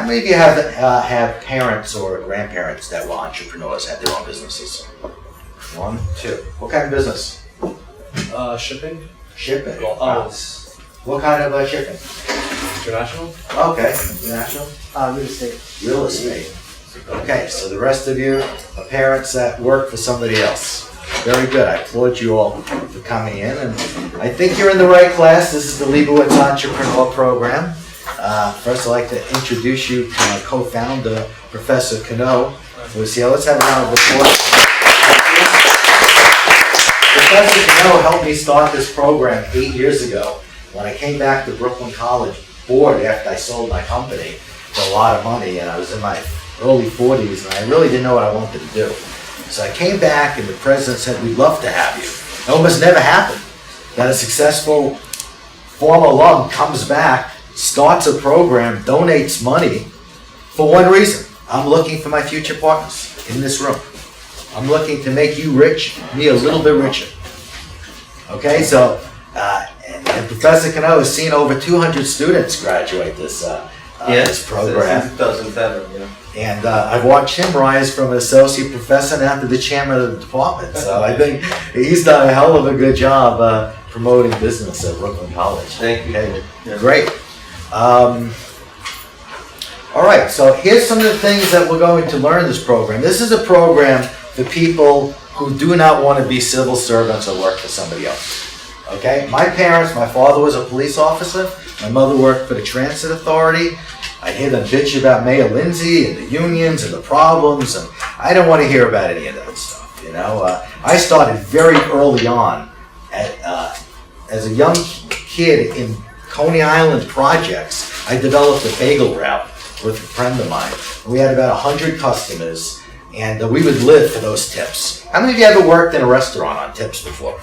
How many of you have parents or grandparents that were entrepreneurs, had their own businesses? 1, 2. What kind of business? Shipping. Shipping. Well, What kind of shipping? international. Okay, international. Real estate. Real estate. Okay, so the rest of you are parents that work for somebody else. Very good. I applaud you all for coming in, and I think you're in the right class. This is the Leibowitz Entrepreneur Program. First, I'd like to introduce you to my co-founder, Professor Cano, who's here. Let's have a round of applause. Professor Cano helped me start this program 8 years ago when I came back to Brooklyn College bored after I sold my company for a lot of money, and I was in my early 40s, and I really didn't know what I wanted to do. So I came back, and the president said, "We'd love to have you." It almost never happened that a successful former alum comes back, starts a program, donates money for one reason. I'm looking for my future partners in this room. I'm looking to make you rich, me a little bit richer. Okay, so, and Professor Cano has seen over 200 students graduate this program. Since 2007, yeah. And I've watched him rise from an associate professor now to the chairman of the department. So I think he's done a hell of a good job promoting business at Brooklyn College. Thank you. Okay, great. All right, so here's some of the things that we're going to learn in this program. This is a program for people who do not want to be civil servants or work for somebody else. Okay, my father was a police officer. My mother worked for the Transit Authority. I hear them bitch about Mayor Lindsay and the unions and the problems, and I don't want to hear about any of that stuff. You know, I started very early on as a young kid in Coney Island projects. I developed a bagel route with a friend of mine. We had about 100 customers, and we would live for those tips. How many of you ever worked in a restaurant on tips before?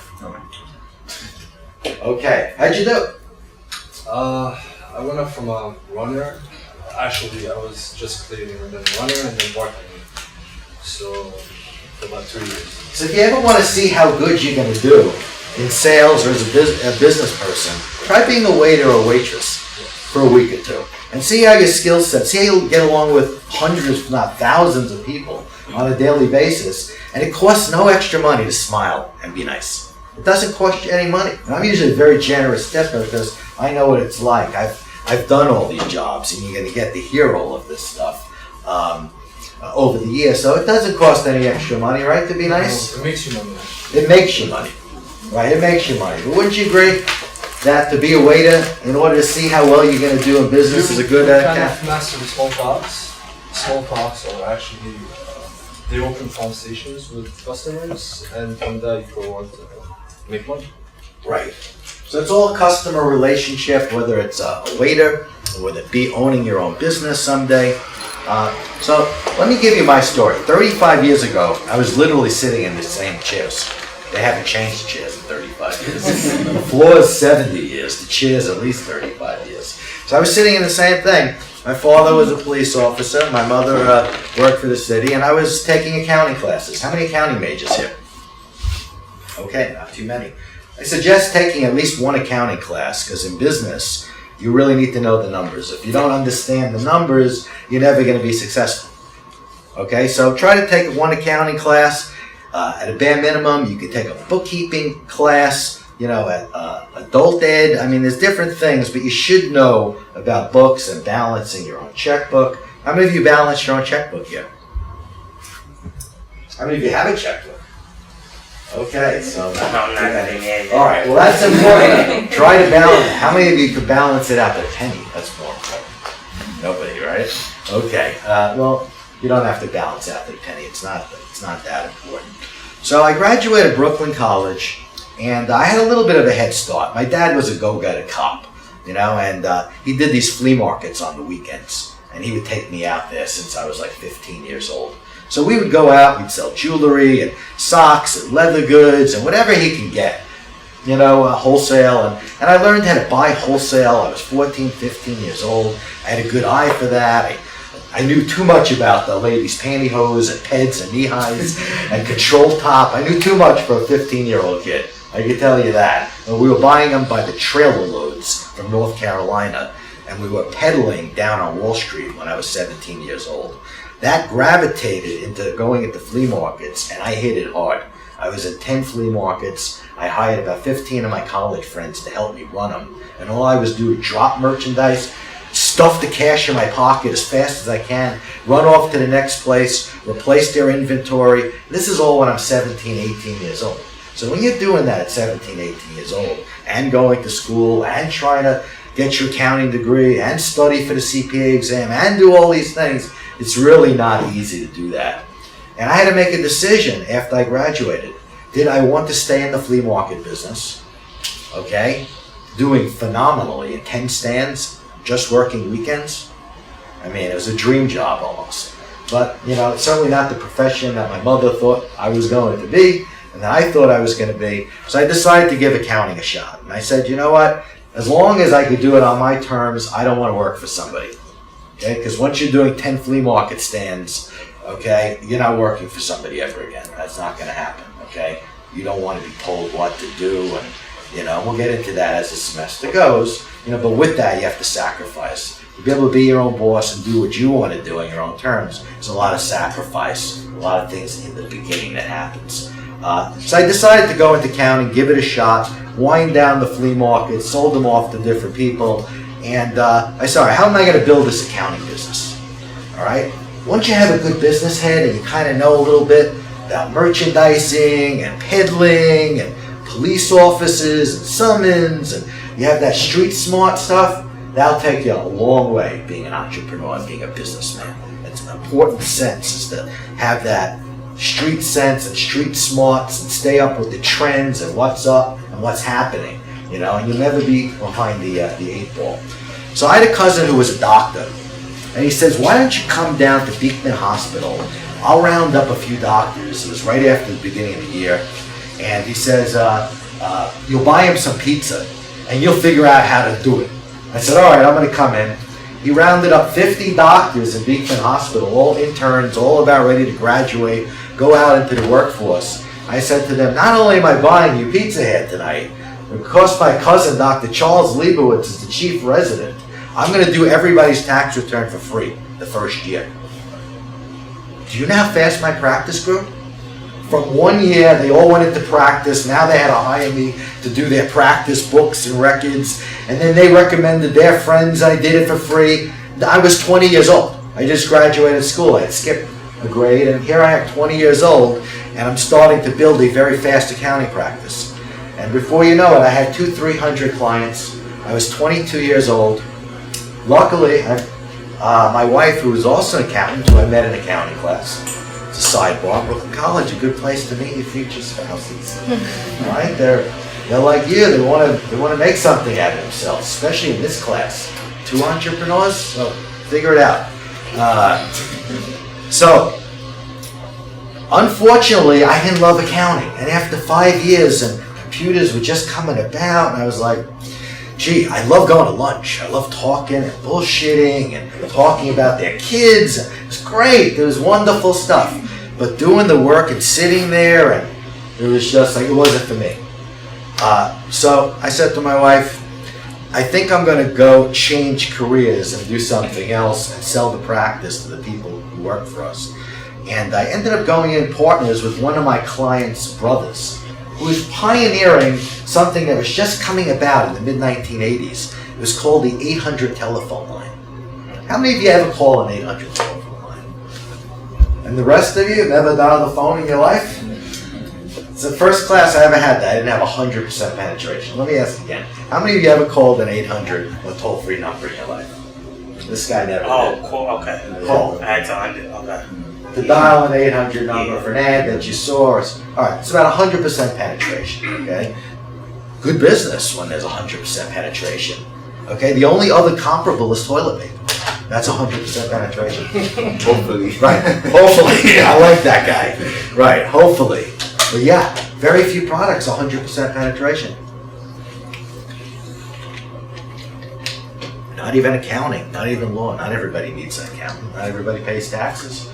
Okay, how'd you do? I went up from a runner. Actually, I was just cleaning and then runner and then bartending. So, for about 2 years. So if you ever want to see how good you're going to do in sales or as a business person, try being a waiter or waitress for a week or two. And see how your skill set, see how you get along with hundreds, if not thousands of people on a daily basis. And it costs no extra money to smile and be nice. It doesn't cost you any money. And I'm usually a very generous tipper because I know what it's like. I've done all these jobs, and you're going to get to hear all of this stuff over the years. So it doesn't cost any extra money, right, to be nice? It makes you money. It makes you money. Right, it makes you money. But wouldn't you agree that to be a waiter, in order to see how well you're going to do in business, is a good kind of master the small talks. Small talks are actually, they open conversations with customers, and from there you go on to make money. Right. So it's all a customer relationship, whether it's a waiter, or whether it be owning your own business someday. So let me give you my story. 35 years ago, I was literally sitting in the same chairs. They haven't changed the chairs in 35 years. The floor is 70 years. The chair's at least 35 years. So I was sitting in the same thing. My father was a police officer. My mother worked for the city, and I was taking accounting classes. How many accounting majors here? Okay, not too many. I suggest taking at least one accounting class, because in business, you really need to know the numbers. If you don't understand the numbers, you're never going to be successful. Okay, so try to take one accounting class. At a bare minimum, you could take a bookkeeping class, at adult ed. I mean, there's different things, but you should know about books and balancing your own checkbook. How many of you balance your own checkbook yet? How many of you have a checkbook? Okay, so... No, I'm not getting it. All right, well, that's important. Try to balance it. How many of you could balance it out to a penny? That's more important. Nobody, right? Okay, well, you don't have to balance out to a penny. It's not that important. So I graduated Brooklyn College, and I had a little bit of a head start. My dad was a go-getter cop, and he did these flea markets on the weekends, and he would take me out there since I was like 15 years old. So we would go out, we'd sell jewelry and socks and leather goods and whatever he can get, wholesale. And I learned how to buy wholesale. I was 14, 15 years old. I had a good eye for that. I knew too much about the ladies' pantyhose and peds and knee-highs and control top. I knew too much for a 15-year-old kid. I can tell you that. And we were buying them by the trailer loads from North Carolina. and we were peddling down on Wall Street when I was 17 years old. That gravitated into going into flea markets, and I hit it hard. I was in 10 flea markets. I hired about 15 of my college friends to help me run them. And all I was doing was drop merchandise, stuff the cash in my pocket as fast as I can, run off to the next place, replace their inventory. This is all when I'm 17, 18 years old. So when you're doing that at 17, 18 years old, and going to school, and trying to get your accounting degree, and study for the CPA exam, and do all these things, it's really not easy to do that. And I had to make a decision after I graduated. Did I want to stay in the flea market business? Okay, doing phenomenally in 10 stands, just working weekends. I mean, it was a dream job almost. But, you know, it's certainly not the profession that my mother thought I was going to be, and that I thought I was going to be. So I decided to give accounting a shot. And I said, you know what? As long as I could do it on my terms, I don't want to work for somebody. Okay, because once you're doing 10 flea market stands, okay, you're not working for somebody ever again. That's not going to happen, okay? You don't want to be told what to do, and, you know, we'll get into that as the semester goes, you know, but with that, you have to sacrifice. To be able to be your own boss and do what you want to do on your own terms, there's a lot of sacrifice, a lot of things in the beginning that happens. So I decided to go into accounting, give it a shot, wind down the flea market, sold them off to different people, and I said, all right, how am I going to build this accounting business? All right? Once you have a good business head and you kind of know a little bit about merchandising and peddling and police offices and summons, and you have that street smart stuff, that'll take you a long way being an entrepreneur and being a businessman. It's an important sense is to have that street sense and street smarts and stay up with the trends and what's up and what's happening, you know, and you'll never be behind the 8 ball. So I had a cousin who was a doctor, and he says, why don't you come down to Beekman Hospital? I'll round up a few doctors. It was right after the beginning of the year, and he says, you'll buy him some pizza, and you'll figure out how to do it. I said, all right, I'm going to come in. He rounded up 50 doctors in Beekman Hospital, all interns, all about ready to graduate, go out into the workforce. I said to them, not only am I buying you pizza here tonight, but because my cousin, Dr. Charles Leibowitz, is the chief resident, I'm going to do everybody's tax return for free the first year. Do you know how fast my practice grew? From 1 year, they all went into practice. Now they had to hire me to do their practice books and records. And then they recommended their friends. I did it for free. I was 20 years old. I just graduated school. I had skipped a grade. And here I am, 20 years old, and I'm starting to build a very fast accounting practice. And before you know it, I had 200-300 clients. I was 22 years old. Luckily, my wife, who was also an accountant, who I met in accounting class, it's a sidebar, Brooklyn College, a good place to meet your future spouses. Right? They're like you. They want to make something out of themselves, especially in this class. 2 entrepreneurs, so figure it out. So, unfortunately, I didn't love accounting, and after 5 years, and computers were just coming about, and I was like, gee, I love going to lunch. I love talking and bullshitting and talking about their kids. It was great. It was wonderful stuff. But doing the work and sitting there, and it was just like, it wasn't for me. So I said to my wife, I think I'm going to go change careers and do something else and sell the practice to the people who work for us. And I ended up going in partners with one of my clients' brothers, who was pioneering something that was just coming about in the mid-1980s. It was called the 800 telephone line. How many of you ever call an 800 telephone line? And the rest of you never dialed the phone in your life? It's the first class I ever had that I didn't have 100% penetration. Let me ask again. How many of you ever called an 800 or toll-free number in your life? This guy never did. Oh, cool. Okay. Call. I had to undo. Okay. To dial an 800 number for an ad that you saw. Alright, it's about 100% penetration, okay? Good business when there's 100% penetration. Okay, the only other comparable is toilet paper. That's 100% penetration. Hopefully. Right, hopefully. I like that guy. Right, hopefully. But yeah, very few products, 100% penetration. Not even accounting, not even law. Not everybody needs an accountant. Not everybody pays taxes.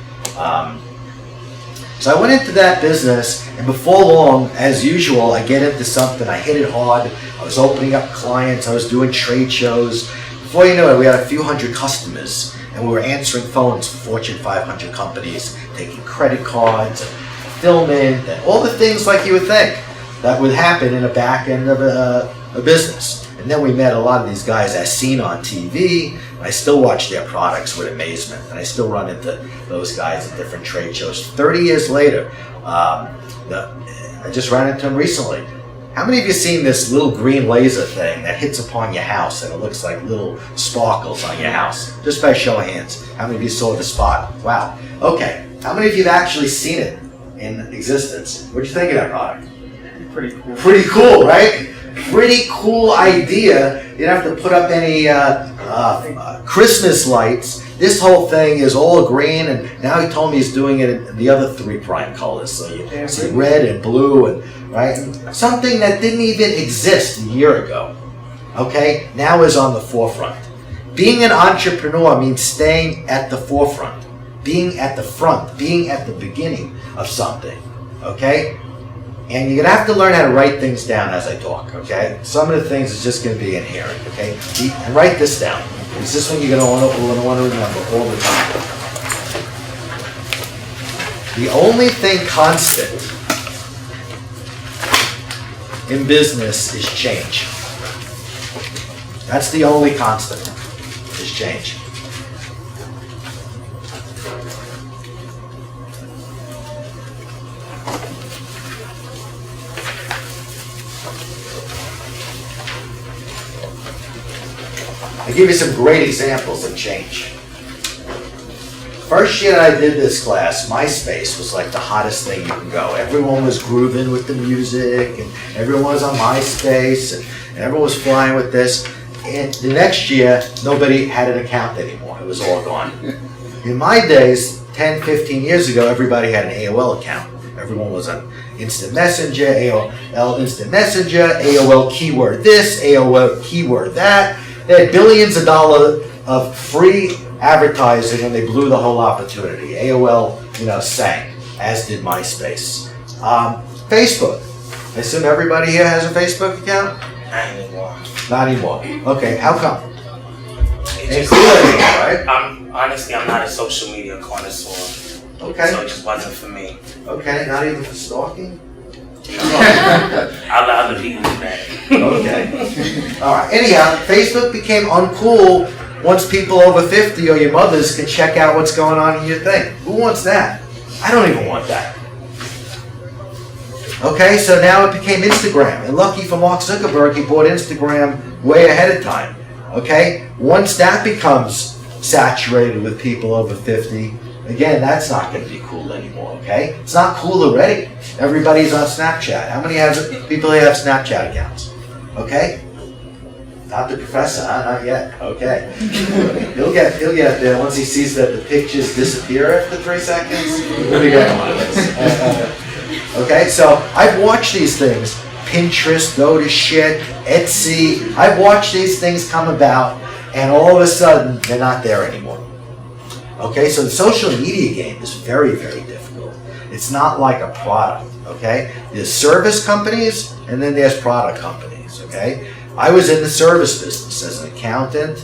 So I went into that business, and before long, as usual, I get into something, I hit it hard, I was opening up clients, I was doing trade shows. before you know it, we had a few hundred customers, and we were answering phones for Fortune 500 companies, taking credit cards, and fulfillment, and all the things like you would think that would happen in a back end of a business. And then we met a lot of these guys as seen on TV. I still watch their products with amazement, and I still run into those guys at different trade shows. 30 years later, I just ran into them recently. How many of you seen this little green laser thing that hits upon your house and it looks like little sparkles on your house? Just by show of hands. How many of you saw the spot? Wow. Okay. How many of you have actually seen it in existence? What'd you think of that product? Pretty cool. Pretty cool, right? Pretty cool idea. You don't have to put up any Christmas lights. This whole thing is all green, and now he told me he's doing it in the other 3 prime colors. So you see red and blue, and right, and something that didn't even exist a year ago. Okay, now is on the forefront. Being an entrepreneur means staying at the forefront, being at the front, being at the beginning of something. Okay. And you're gonna have to learn how to write things down as I talk, okay? Some of the things is just gonna be inherent, okay? And write this down, because this one you're gonna want to remember all the time. The only thing constant in business is change. That's the only constant, is change. I give you some great examples of change. First year that I did this class, MySpace was like the hottest thing you can go. Everyone was grooving with the music, and everyone was on MySpace, and everyone was flying with this. And the next year, nobody had an account anymore. It was all gone. In my days, 10, 15 years ago, everybody had an AOL account. Everyone was on Instant Messenger, AOL Instant Messenger, AOL keyword this, AOL keyword that. They had billions of dollars of free advertising, and they blew the whole opportunity. AOL, sank, as did MySpace. Facebook. I assume everybody here has a Facebook account? Not anymore. Not anymore. Okay, how come? It Ain't just, cool anymore, right? I'm not a social media connoisseur. Okay. So it just wasn't for me. Okay, not even for stalking? I'll let other people do that. Okay. All right. Anyhow, Facebook became uncool once people over 50 or your mothers can check out what's going on in your thing. Who wants that? I don't even want that. Okay, so now it became Instagram. And lucky for Mark Zuckerberg, he bought Instagram way ahead of time. Okay? Once that becomes saturated with people over 50, again, that's not going to be cool anymore, okay? It's not cool already. Everybody's on Snapchat. How many people here have Snapchat accounts? Okay? Not the professor, huh? Not yet. Okay. He'll get there once he sees that the pictures disappear after 3 seconds. He'll be getting one of those. Okay, so I've watched these things. Pinterest, Go to Shit, Etsy. I've watched these things come about, and all of a sudden, they're not there anymore. Okay, so the social media game is very, very difficult. It's not like a product, okay? There's service companies, and then there's product companies, okay? I was in the service business as an accountant.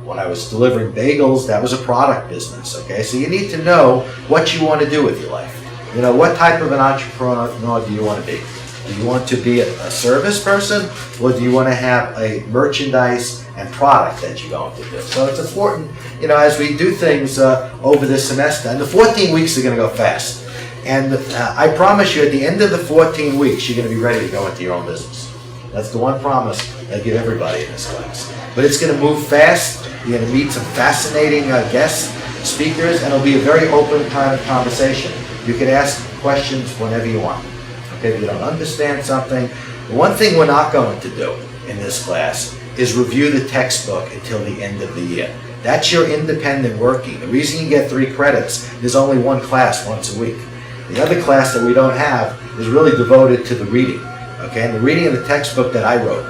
When I was delivering bagels, that was a product business, okay? So you need to know what you want to do with your life. What type of an entrepreneur do you want to be? Do you want to be a service person, or do you want to have a merchandise and product that you're going to do? So it's important, as we do things over this semester, and the 14 weeks are going to go fast. And I promise you, at the end of the 14 weeks, you're going to be ready to go into your own business. That's the one promise I give everybody in this class. But it's going to move fast. You're going to meet some fascinating guest speakers, and it'll be a very open kind of conversation. You can ask questions whenever you want. Okay, if you don't understand something, the one thing we're not going to do in this class is review the textbook until the end of the year. That's your independent working. The reason you get 3 credits, there's only one class once a week. The other class that we don't have is really devoted to the reading, okay, and the reading of the textbook that I wrote.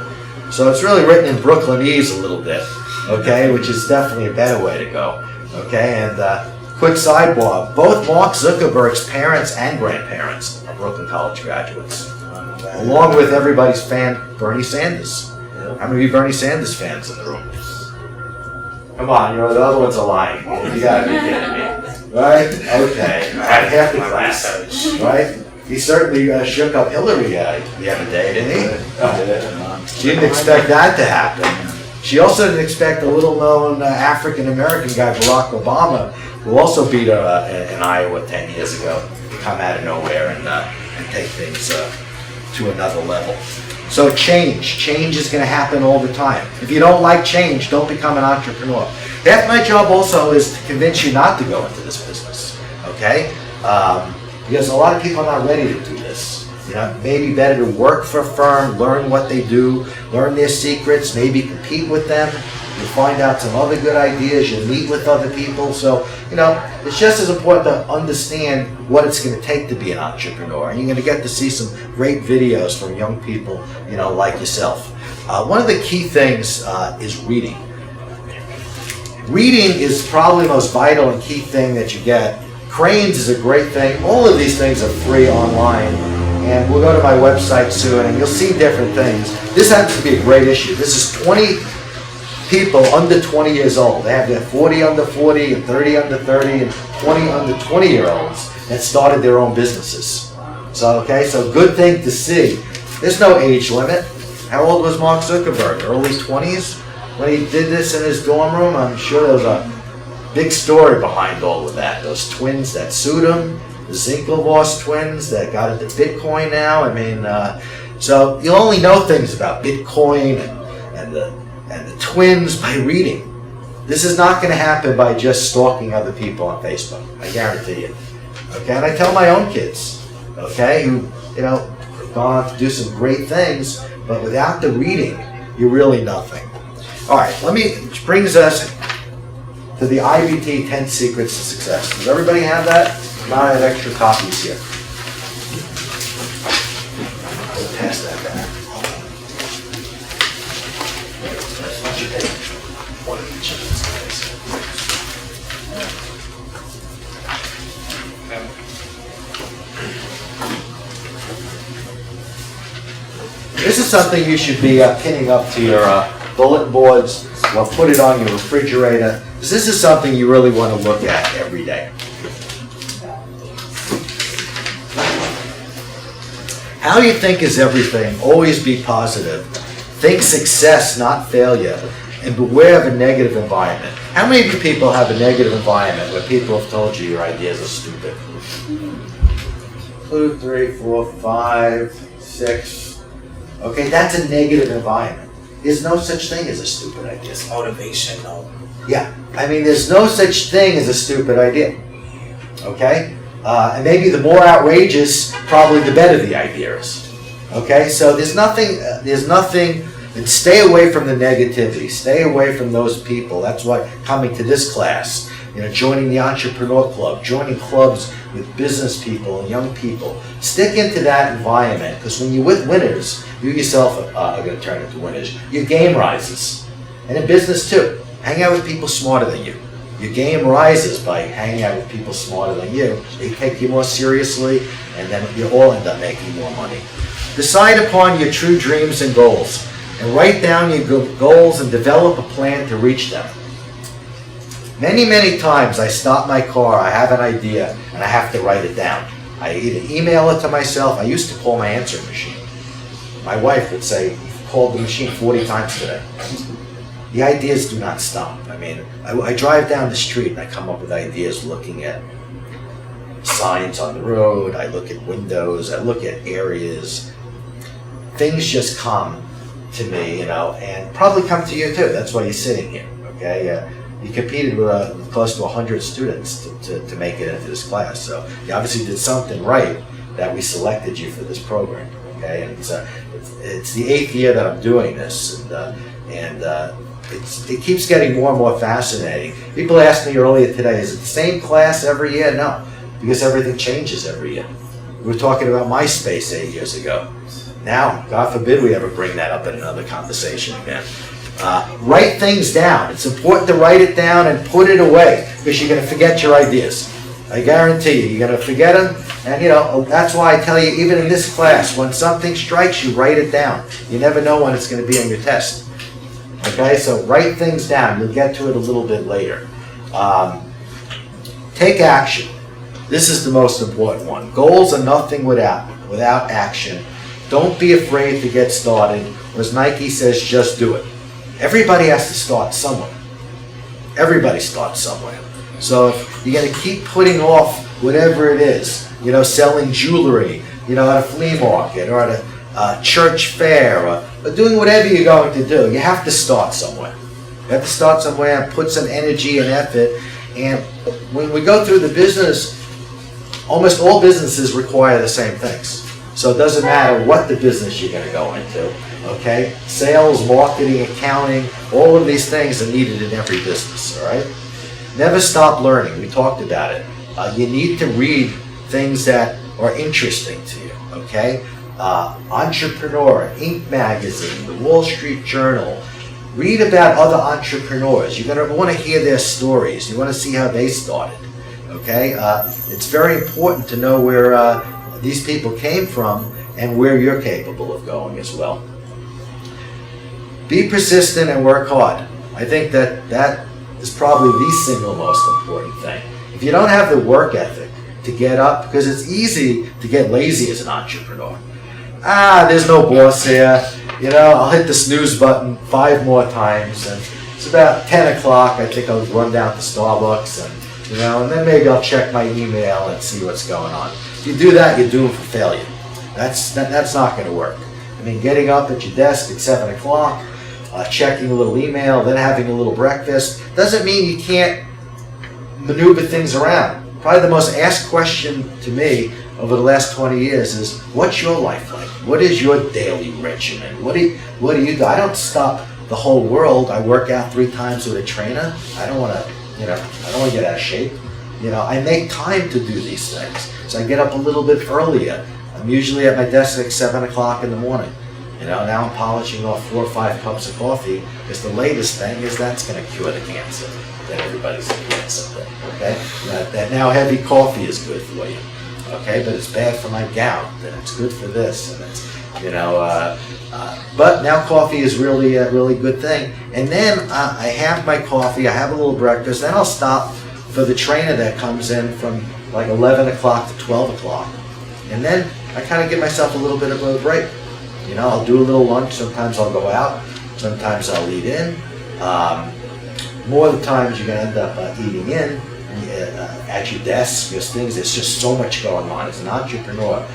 So it's really written in Brooklynese a little bit, okay, which is definitely a better way to go, okay, and quick sidebar, both Mark Zuckerberg's parents and grandparents are Brooklyn College graduates, along with everybody's fan, Bernie Sanders. How many of you Bernie Sanders fans in the room? Come on, you know, the other ones are lying. You gotta be kidding me. Right? Okay. Half the My class. research. Right? He certainly shook up Hillary the other day, didn't he? She didn't expect that to happen. She also didn't expect a little-known African-American guy, Barack Obama, who also beat her in Iowa 10 years ago, to come out of nowhere and take things to another level. So change is going to happen all the time. If you don't like change, don't become an entrepreneur. Half my job also is to convince you not to go into this business, okay? Because a lot of people are not ready to do this. You know, maybe better to work for a firm, learn what they do, learn their secrets, maybe compete with them. You'll find out some other good ideas, you'll meet with other people. So, you know, it's just as important to understand what it's going to take to be an entrepreneur. And you're going to get to see some great videos from young people, you know, like yourself. One of the key things is reading. Reading is probably the most vital and key thing that you get. Cranes is a great thing. All of these things are free online. And we'll go to my website soon and you'll see different things. This happens to be a great issue. This is 20 people under 20 years old. They have their 40 under 40 and 30 under 30 and 20 under 20-year-olds that started their own businesses. So, okay, so good thing to see. There's no age limit. How old was Mark Zuckerberg? Early 20s? When he did this in his dorm room, I'm sure there was a big story behind all of that. Those twins that sued him, the Zinklevoss twins that got into Bitcoin now. I mean, so you'll only know things about Bitcoin and the twins by reading. This is not going to happen by just stalking other people on Facebook. I guarantee you. Okay, and I tell my own kids, okay, who, you know, have gone on to do some great things, but without the reading, you're really nothing. All right, which brings us to the IBT 10 Secrets to Success. Does everybody have that? I have extra copies here. We'll pass that back. One of each of these guys. This is something you should be pinning up to your bulletin boards or put it on your refrigerator. This is something you really want to look at every day. How you think is everything. Always be positive. Think success, not failure. And beware of a negative environment. How many of you people have a negative environment where people have told you your ideas are stupid? 2, 3, 4, 5, 6. Okay, that's a negative environment. There's no such thing as a stupid idea. It's motivation, though. Yeah, I mean, there's no such thing as a stupid idea. Okay? And maybe the more outrageous, probably the better the idea is. Okay, so there's nothing, and stay away from the negativity. Stay away from those people. That's why coming to this class, you know, joining the Entrepreneur Club, joining clubs with business people and young people. Stick into that environment, because when you're with winners, you yourself are going to turn into winners. Your game rises. And in business too, hang out with people smarter than you. Your game rises by hanging out with people smarter than you. They take you more seriously, and then you all end up making more money. Decide upon your true dreams and goals, and write down your goals and develop a plan to reach them. Many, many times I stop my car, I have an idea, and I have to write it down. I either email it to myself. I used to call my answering machine. My wife would say, "You've called the machine 40 times today." The ideas do not stop. I mean, I drive down the street and I come up with ideas looking at signs on the road, I look at windows, I look at areas. Things just come to me, you know, and probably come to you too. That's why you're sitting here, okay? You competed with close to 100 students to make it into this class, so you obviously did something right that we selected you for this program, okay? And it's the 8th year that I'm doing this, and it keeps getting more and more fascinating. People asked me earlier today, is it the same class every year? No, because everything changes every year. We were talking about MySpace 8 years ago. Now, God forbid we ever bring that up in another conversation again. Write things down. It's important to write it down and put it away, because you're going to forget your ideas. I guarantee you, you're going to forget them. And you know, that's why I tell you, even in this class, when something strikes you, write it down. You never know when it's going to be on your test. Okay, so write things down. You'll get to it a little bit later. Take action. This is the most important one. Goals are nothing without action. Don't be afraid to get started. Or as Nike says, just do it. Everybody has to start somewhere. Everybody starts somewhere. So if you're going to keep putting off whatever it is, selling jewelry, at a flea market or at a church fair or doing whatever you're going to do, you have to start somewhere. You have to start somewhere and put some energy and effort. And when we go through the business, almost all businesses require the same things. So it doesn't matter what the business you're going to go into, okay? Sales, marketing, accounting, all of these things are needed in every business, all right? Never stop learning. We talked about it. You need to read things that are interesting to you, okay? Entrepreneur, Inc. magazine, the Wall Street Journal. Read about other entrepreneurs. You're going to want to hear their stories. You want to see how they started, okay? It's very important to know where these people came from and where you're capable of going as well. Be persistent and work hard. I think that is probably the single most important thing. If you don't have the work ethic to get up, because it's easy to get lazy as an entrepreneur. There's no boss here. I'll hit the snooze button 5 more times, and it's about 10 o'clock. I think I'll run down to Starbucks, and then maybe I'll check my email and see what's going on. If you do that, you're doomed for failure. That's not going to work. I mean, getting up at your desk at 7 o'clock, checking a little email, then having a little breakfast, doesn't mean you can't maneuver things around. Probably the most asked question to me over the last 20 years is, what's your life like? What is your daily regimen? What do you do? I don't stop the whole world. I work out 3 times with a trainer. I don't want to, I don't want to get out of shape. I make time to do these things. So I get up a little bit earlier. I'm usually at my desk at 7 o'clock in the morning. Now I'm polishing off 4 or 5 cups of coffee, because the latest thing is that's going to cure the cancer that everybody's against. Okay? That now heavy coffee is good for you. Okay, but it's bad for my gout, and it's good for this, and it's, but now coffee is really a really good thing. And then I have my coffee, I have a little breakfast, then I'll stop for the trainer that comes in from like 11 o'clock to 12 o'clock. And then I kind of give myself a little bit of a break. I'll do a little lunch, sometimes I'll go out, sometimes I'll eat in. More of the times you're going to end up eating in. At your desk, there's just so much going on. As an entrepreneur,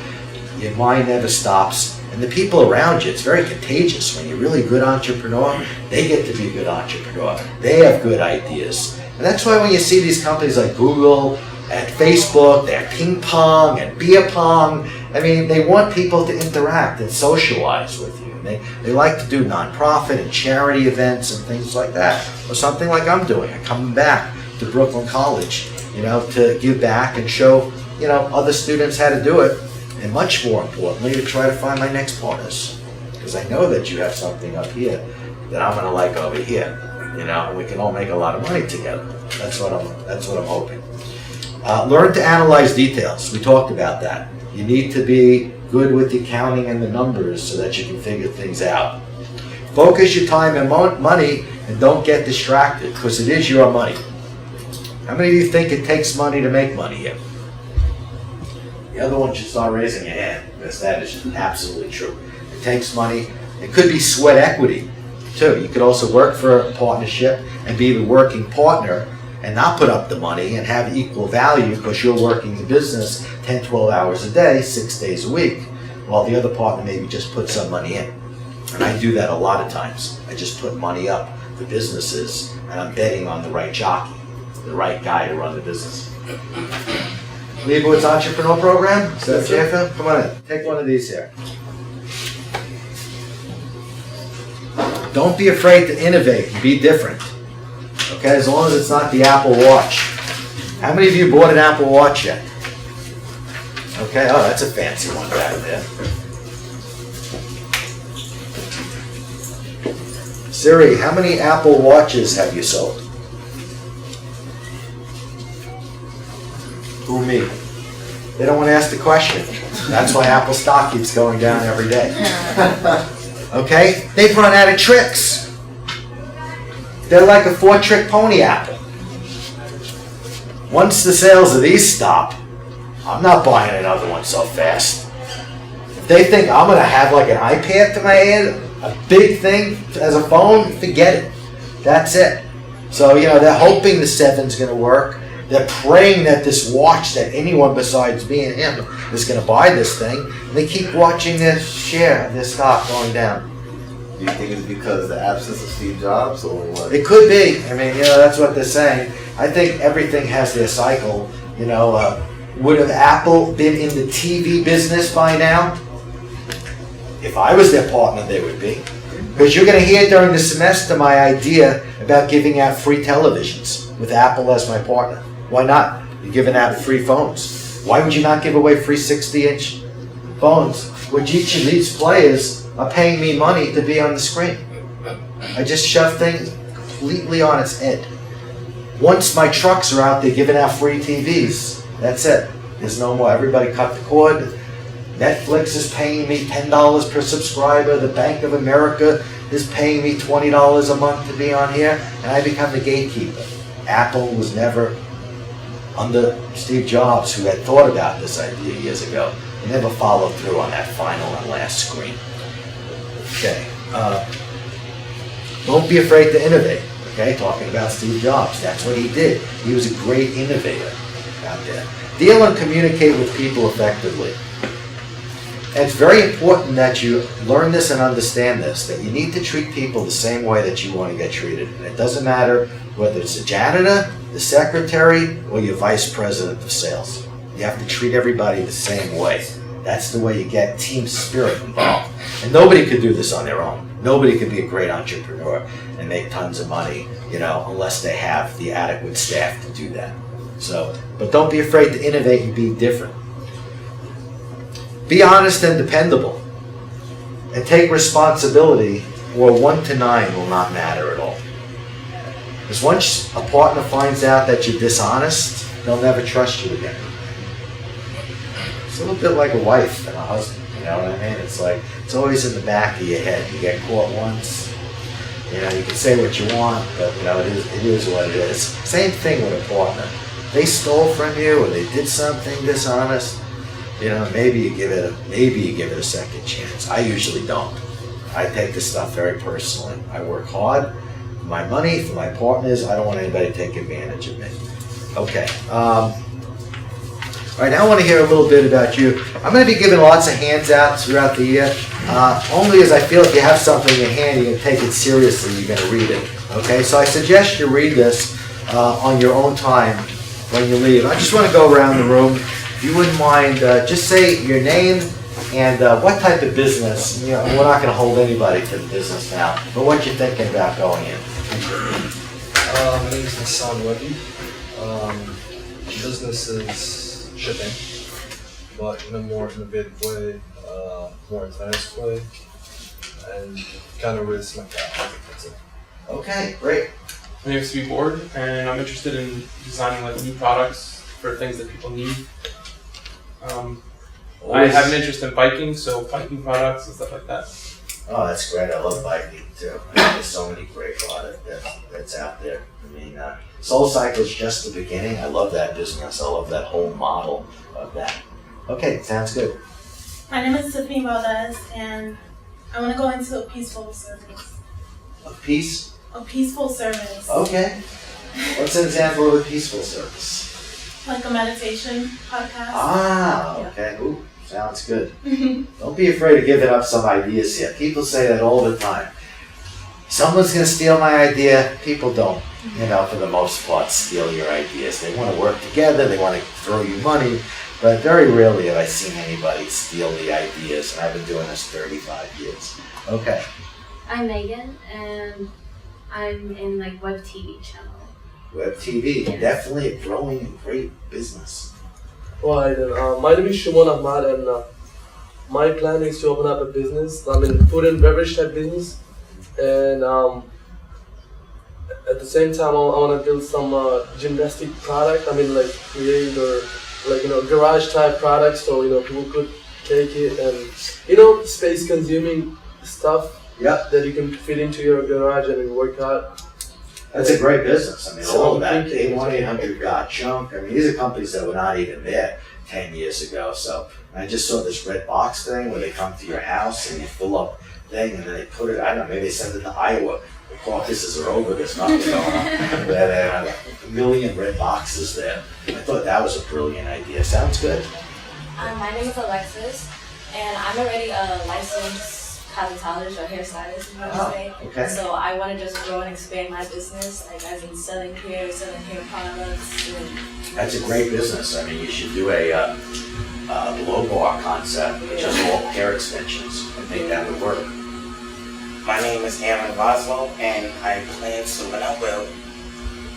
your mind never stops. And the people around you, it's very contagious. When you're a really good entrepreneur, they get to be a good entrepreneur. They have good ideas. And that's why when you see these companies like Google and Facebook, they have ping pong and beer pong. I mean, they want people to interact and socialize with you. And they like to do nonprofit and charity events and things like that. Or something like I'm doing. I'm coming back to Brooklyn College, to give back and show, other students how to do it. And much more importantly, to try to find my next partners. Because I know that you have something up here that I'm going to like over here. And we can all make a lot of money together. That's what I'm hoping. Learn to analyze details. We talked about that. You need to be good with the accounting and the numbers so that you can figure things out. Focus your time and money, and don't get distracted, because it is your money. How many of you think it takes money to make money here? The other one should start raising your hand, because that is absolutely true. It takes money. It could be sweat equity, too. You could also work for a partnership and be the working partner and not put up the money and have equal value, because you're working the business 10, 12 hours a day, 6 days a week, while the other partner maybe just put some money in. And I do that a lot of times. I just put money up for businesses, and I'm betting on the right jockey, the right guy to run the business. Leibowitz Entrepreneur Program? Is that Jaffa? Come on in. Take one of these here. Don't be afraid to innovate and be different. Okay, as long as it's not the Apple Watch. How many of you bought an Apple Watch yet? Okay, oh, that's a fancy one back there. Siri, how many Apple Watches have you sold? Who, me? They don't want to ask the question. That's why Apple stock keeps going down every day. Okay? They've run out of tricks. They're like a 4-trick pony, Apple. Once the sales of these stop, I'm not buying another one so fast. If they think I'm gonna have like an iPad to my hand, a big thing as a phone, forget it. That's it. So, they're hoping the 7's gonna work. They're praying that this watch, that anyone besides me and him is gonna buy this thing. And they keep watching their stock going down. Do you think it's because of the absence of Steve Jobs or what? It could be. I mean, that's what they're saying. I think everything has their cycle. Would have Apple been in the TV business by now? If I was their partner, they would be. Because you're going to hear during the semester my idea about giving out free televisions with Apple as my partner. Why not? You're giving out free phones. Why would you not give away free 60-inch phones, which each of these players are paying me money to be on the screen? I just shove things completely on its head. Once my trucks are out there giving out free TVs, that's it. There's no more. Everybody cut the cord. Netflix is paying me $10 per subscriber. The Bank of America is paying me $20 a month to be on here, and I become the gatekeeper. Apple was never under Steve Jobs, who had thought about this idea years ago. He never followed through on that final and last screen. Okay. Don't be afraid to innovate. Okay, talking about Steve Jobs. That's what he did. He was a great innovator out there. Deal and communicate with people effectively. And it's very important that you learn this and understand this, that you need to treat people the same way that you want to get treated. And it doesn't matter whether it's the janitor, the secretary, or your vice president of sales. You have to treat everybody the same way. That's the way you get team spirit involved. And nobody could do this on their own. Nobody could be a great entrepreneur and make tons of money, unless they have the adequate staff to do that. So, but don't be afraid to innovate and be different. Be honest and dependable. And take responsibility, or 1 to 9 will not matter at all. Because once a partner finds out that you're dishonest, they'll never trust you again. It's a little bit like a wife and a husband, you know what I mean? It's like, it's always in the back of your head. You get caught once, you can say what you want, but it is what it is. Same thing with a partner. They stole from you or they did something dishonest, maybe you give it a second chance. I usually don't. I take this stuff very personally. I work hard for my money, for my partners. I don't want anybody to take advantage of me. Okay. All right, now I want to hear a little bit about you. I'm going to be giving lots of handouts throughout the year, only as I feel if you have something in your hand, you can take it seriously, you're going to read it. Okay, so I suggest you read this on your own time when you leave. I just want to go around the room. If you wouldn't mind, just say your name and what type of business. We're not going to hold anybody to the business now, but what you're thinking about going in. My name is Hassan Wadi. Business is shipping, but in a more innovative way, more advanced way, and kind of raise my capital. That's it. Okay, great. My name is Steve Ward, and I'm interested in designing new products for things that people need. I have an interest in biking, so biking products and stuff like that. Oh, that's great. I love biking too. There's so many great products that's out there. I mean, SoulCycle is just the beginning. I love that business. I love that whole model of that. Okay, sounds good. My name is Tiffany Valdez, and I want to go into a peaceful service. A peace? A peaceful service. Okay. What's an example of a peaceful service? Like a meditation podcast. Ah, okay. Ooh, sounds good. Don't be afraid of giving up some ideas here. People say that all the time. Someone's going to steal my idea. People don't, for the most part, steal your ideas. They want to work together. They want to throw you money. But very rarely have I seen anybody steal the ideas. And I've been doing this 35 years. Okay. I'm Megan, and I'm in web TV channel. Web TV, definitely a growing and great business. Alright, my name is Shumon Ahmad, and my plan is to open up a business. I'm in food and beverage type business, and at the same time, I want to build some gymnastic product. Create or garage type products, so people could take it and space consuming stuff. Yep. That you can fit into your garage and work out. That's a great business. I mean, all of that. Thinking. 1-800-GOT-JUNK. I mean, these are companies that were not even there 10 years ago. So I just saw this red box thing where they come to your house and you fill up thing and then they put it, I don't know, maybe they send it to Iowa. The caucuses are over, there's nothing going on. They have a million red boxes there. I thought that was a brilliant idea. Sounds good. My name is Alexis, and I'm already a licensed cosmetologist or hairstylist, you want to say. Okay. So I want to just grow and expand my business, like as in selling hair products. And That's a great business. I mean, you should do a blow bar concept, just all hair extensions, and make that would work. My name is Aaron Roswell, and I plan to, and I will,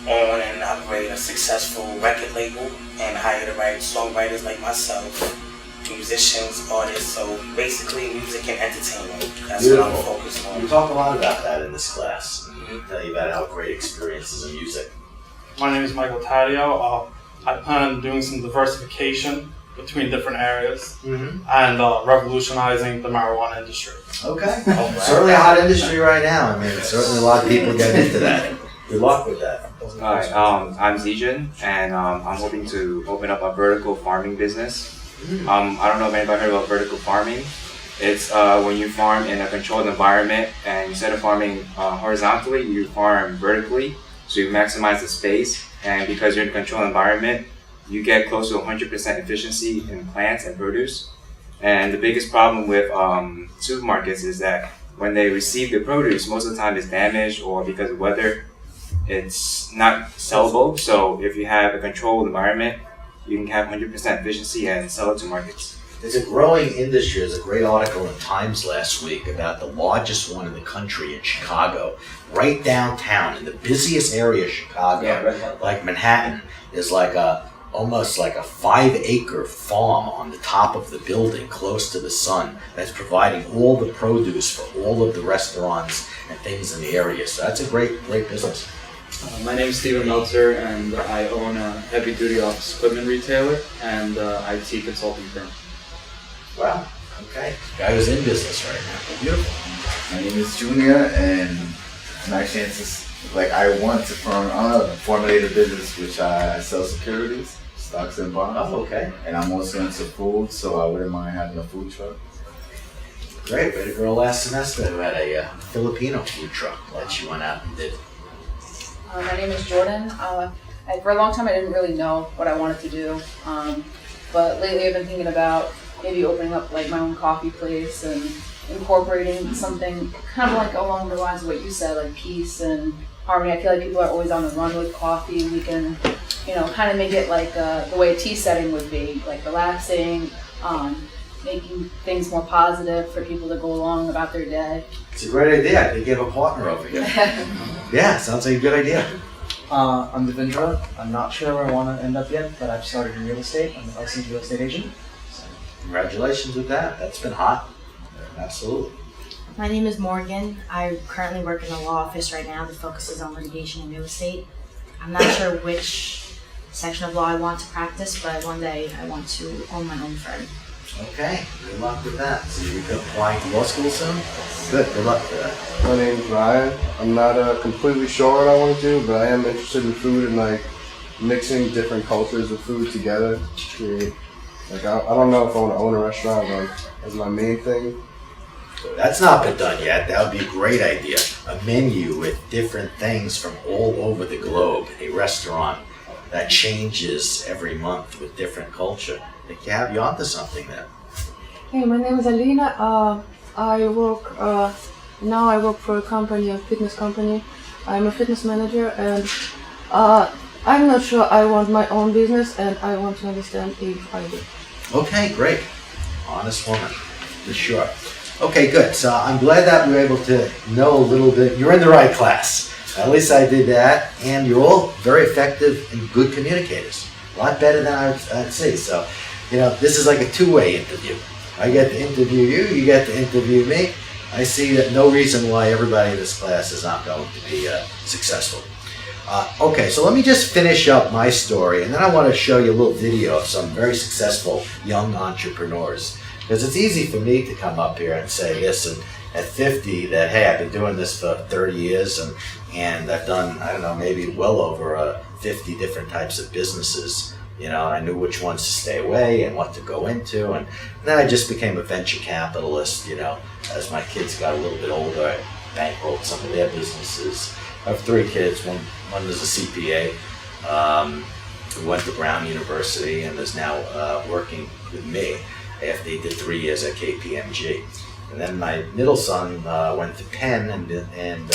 own and operate a successful record label and hire the right songwriters like myself, musicians, artists, so basically music and entertainment. That's what I'm Beautiful. focused We on. talk a lot about that in this class. Tell you about how great experiences in music. My name is Michael Taddeo. I plan on doing some diversification between different areas and revolutionizing the marijuana industry. Okay. Certainly a hot industry right now. I mean, certainly a lot of people get into that. Good luck with that. Hi, I'm Zijin, and I'm hoping to open up a vertical farming business. I don't know if anybody heard about vertical farming. It's when you farm in a controlled environment, and instead of farming horizontally, you farm vertically, so you maximize the space. And because you're in a controlled environment, you get close to 100% efficiency in plants and produce. And the biggest problem with supermarkets is that when they receive the produce, most of the time it's damaged, or because of weather, it's not sellable. So if you have a controlled environment, you can have 100% efficiency and sell it to markets. It's a growing industry. There's a great article in Times last week about the largest one in the country in Chicago. Right downtown, in the busiest area of Chicago, like Manhattan, is like almost like a 5-acre farm on the top of the building close to the sun that's providing all the produce for all of the restaurants and things in the area. So that's a great business. My name is Steven Meltzer, and I own a heavy-duty office equipment retailer and IT consulting firm. Wow. Okay. Guy who's in business right now. Beautiful. My name is Junior, and my chances, like I want to formulate a business which I sell securities, stocks and bonds. Oh, okay. And I'm also into food, so I wouldn't mind having a food truck. Great. We had a girl last semester who had a Filipino food truck that she went out and did. My name is Jordan. For a long time I didn't really know what I wanted to do, but lately I've been thinking about maybe opening up like my own coffee place and incorporating something kind of like along the lines of what you said, like peace and harmony. I feel like people are always on the run with coffee. We can, kind of make it like the way a tea setting would be, like relaxing, making things more positive for people to go along about their day. It's a great idea. I think you have a partner over here. Yeah, sounds like a good idea. I'm Devendra. I'm not sure where I want to end up yet, but I've started in real estate. I'm a licensed real estate agent. Congratulations with that. That's been hot. Absolutely. My name is Morgan. I currently work in a law office right now that focuses on litigation and real estate. I'm not sure which section of law I want to practice, but one day I want to own my own firm. Okay, good luck with that. So you're applying to law school soon? Good luck with that. My name's Ryan. I'm not completely sure what I want to do, but I am interested in food and like mixing different cultures of food together to create. Like I don't know if I want to own a restaurant like as my main thing. That's not been done yet. That would be a great idea. A menu with different things from all over the globe. A restaurant that changes every month with different culture. I think you're onto something there. Hey, my name is Alina. I work now. I work for a fitness company. I'm a fitness manager, and I'm not sure I want my own business, and I want to understand if I do. Okay, great. Honest woman, for sure. Okay, good. So I'm glad that we were able to know a little bit. You're in the right class. At least I did that. And you're all very effective and good communicators. A lot better than I'd say. So, this is like a two-way interview. I get to interview you, you get to interview me. I see that no reason why everybody in this class is not going to be successful. Okay, so let me just finish up my story, and then I want to show you a little video of some very successful young entrepreneurs. Because it's easy for me to come up here and say this, at 50 that, hey, I've been doing this for 30 years and I've done, I don't know, maybe well over 50 different types of businesses. You know, I knew which ones to stay away and what to go into. And then I just became a venture capitalist, you know, as my kids got a little bit older. I bankrolled some of their businesses. I have 3 kids. One is a CPA. Who went to Brown University and is now working with me after he did 3 years at KPMG. And then my middle son went to Penn and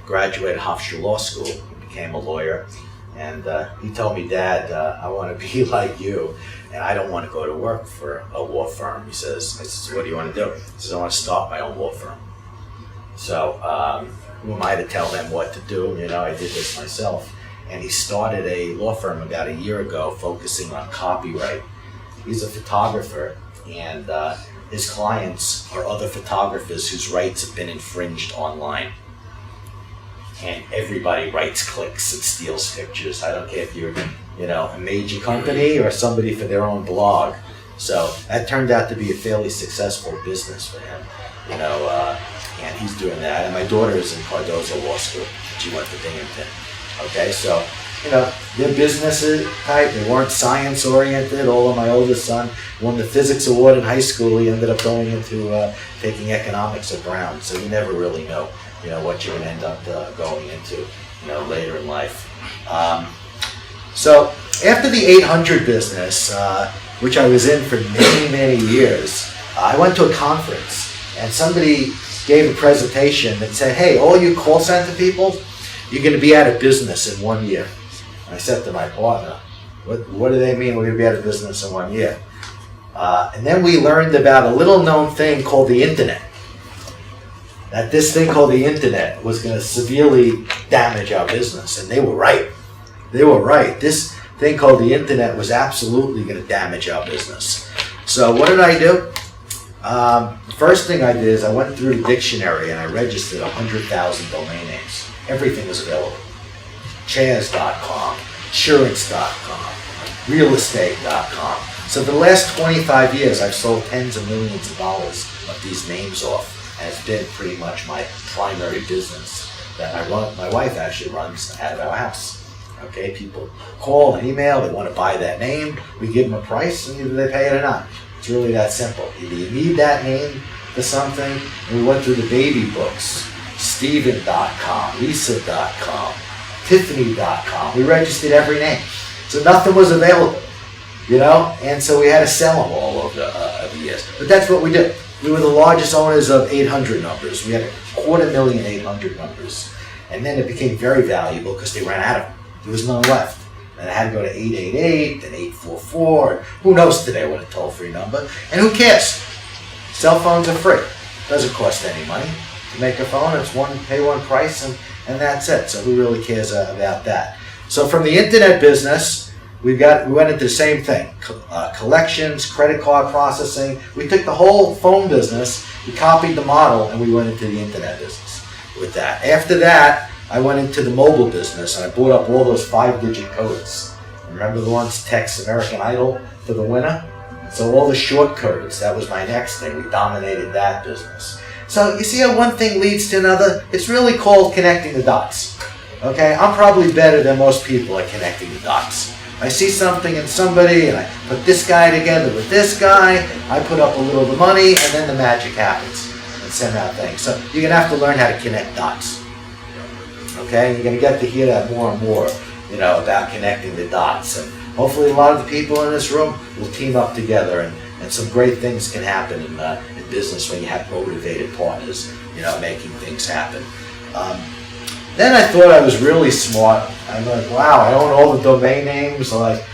graduated Hofstra Law School, became a lawyer. And he told me, Dad, I want to be like you, and I don't want to go to work for a law firm. I says, what do you want to do? He says, I want to start my own law firm. So who am I to tell them what to do? You know, I did this myself. And he started a law firm about a year ago focusing on copyright. He's a photographer, and his clients are other photographers whose rights have been infringed online. And everybody writes clicks and steals pictures. I don't care if you're, you know, a major company or somebody for their own blog. So that turned out to be a fairly successful business for him, you know, and he's doing that. And my daughter is in Cardozo Law School. She went to Binghamton. Okay, so, you know, their businesses type, they weren't science oriented. All of my oldest son won the physics award in high school. He ended up going into taking economics at Brown. So you never really know, you know, what you're going to end up going into, you know, later in life. So after the 800 business, which I was in for many, many years, I went to a conference and somebody gave a presentation that said, hey, all you call center people, you're going to be out of business in 1 year. And I said to my partner, what do they mean we're going to be out of business in 1 year? And then we learned about a little known thing called the internet. That this thing called the internet was going to severely damage our business. And they were right. They were right. This thing called the internet was absolutely going to damage our business. So what did I do? The first thing I did is I went through the dictionary and I registered 100,000 domain names. Everything was available. Chairs.com, insurance.com, realestate.com. So for the last 25 years, I've sold tens of millions of dollars of these names off. And it's been pretty much my primary business that I run. My wife actually runs out of our house. Okay, people call and email, they want to buy that name, we give them a price, and either they pay it or not. It's really that simple. Either you need that name for something, and we went through the baby books, Steven.com, Lisa.com, Tiffany.com. We registered every name. So nothing was available, you know? And so we had to sell them all over the years. But that's what we did. We were the largest owners of 800 numbers. We had 250,000 800 numbers. And then it became very valuable because they ran out of them. There was none left. And I had to go to 888 and 844. And who knows today what a toll-free number? And who cares? Cell phones are free. Doesn't cost any money to make a phone. It's pay one price and that's it. So who really cares about that? So from the internet business, we went into the same thing. Collections, credit card processing. We took the whole phone business, we copied the model, and we went into the internet business with that. After that, I went into the mobile business and I bought up all those 5-digit codes. Remember the ones text American Idol for the winner? So all the short codes, that was my next thing. We dominated that business. So you see how one thing leads to another? It's really called connecting the dots. Okay, I'm probably better than most people at connecting the dots. I see something in somebody and I put this guy together with this guy, I put up a little of the money, and then the magic happens and send out things. So you're going to have to learn how to connect dots. Okay, you're going to get to hear that more and more, you know, about connecting the dots. And hopefully a lot of the people in this room will team up together and some great things can happen in business when you have motivated partners, you know, making things happen. Then I thought I was really smart. I'm like, wow, I own all the domain names.